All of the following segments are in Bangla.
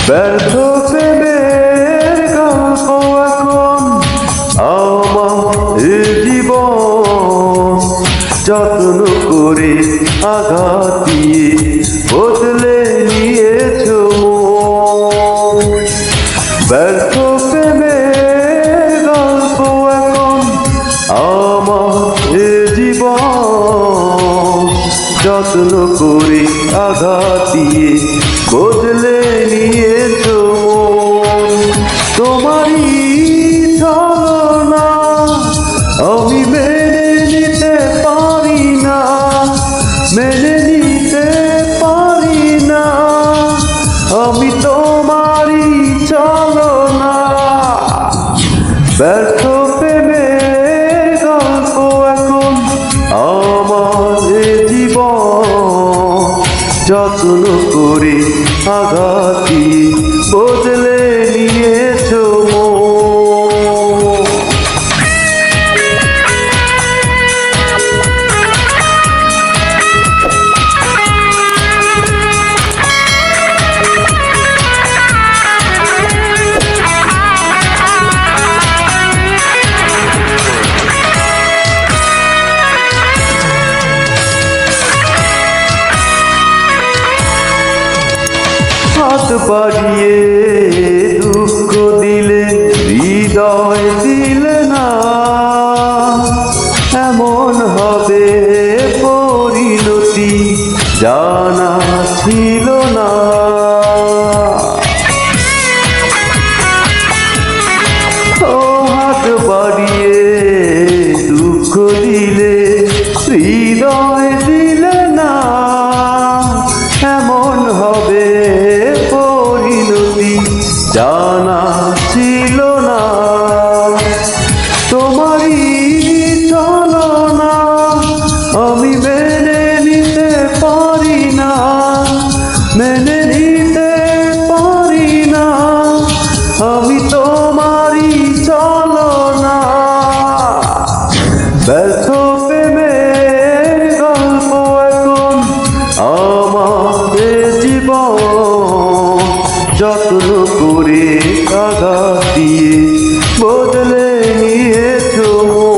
ব্যর্থ প্রেমের গল্প এখন আমার জীবন, যত্ন করে আঘাত দিয়ে বদলে নিয়েছ মন। ব্যর্থ প্রেমের গল্প এখন আমার জীবন, যত্ন করে আঘাত দিয়ে বদলে নিয়েছ মন। তোমারই ছলনা আমি মেনে নিতে পারি না, মেনে নিতে পারি না, আমি তোমারই ছলনা। ব্যর্থ প্রেমের গল্প এখন আমার জীবন, যত্ন করে আঘাত দিয়ে বদলে নিয়েছ মন। হাত বাড়িয়ে দুঃখ দিলে, হৃদয় দিলে না, এমন হবে পরিণতি জানা ছিল না। ও হাত বাড়িয়ে দুঃখ দিলে, হৃদয় দিলে না, এমন হবে পরিণতি জানা ছিল না। তোমারই ছলনা আমি মেনে নিতে পারি না, মেনে নিতে পারি না, আমি তোমারই ছলনা। ব্যর্থ প্রেমের গল্প এখন আমাদের জীবন, যত্ন করে আঘাত দিয়ে বদলে নিয়েছ মন।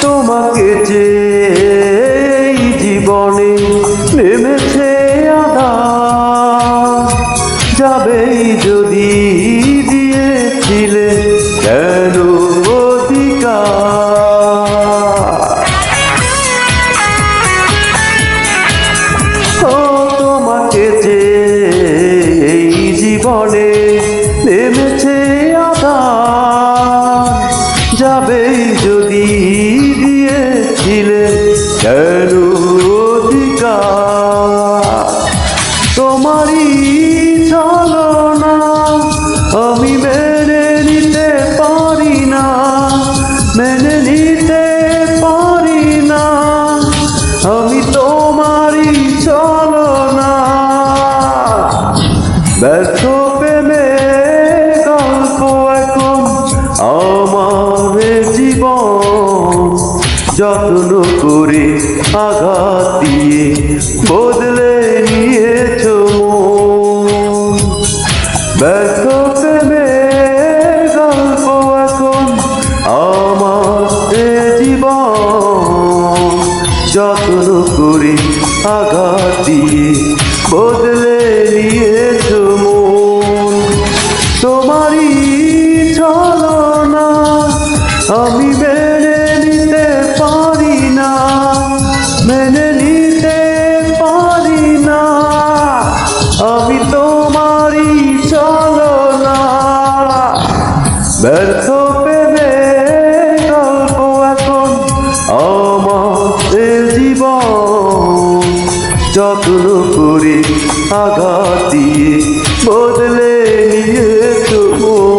তোমাকে যে এই জীবনে নেমেছে আঘাত, যাবেই যদি দিয়েছিলে কেন অধিকার। ও তোমাকে যে এই জীবনে নেমেছে আঘাত, যাবেই যদি দিয়েছিলে কেন অধিকার। তোমারই ছলনা আমি মেনে নিতে পারি না, মেনে নিতে পারি না, আমি তোমারই ছলনা। ব্যর্থ প্রেমের গল্প এখন আমার জীবন, যত্ন করে আঘাত দিয়ে বদলে নিয়েছ মন। ব্যর্থ প্রেমের গল্প এখন আমার জীবন, যত্ন করে আঘাত দিয়ে বদলে নিয়েছ মন। তোমারই ছলনা আমি মেনে নিতে পারি না, মেনে নিতে পারি না, আমি তোমারই ছলনা। ব্যর্থ প্রেমের গল্প এখন আমাদের জীবন, যত্ন করে আঘাত দিয়ে বদলে নিয়েছ মন।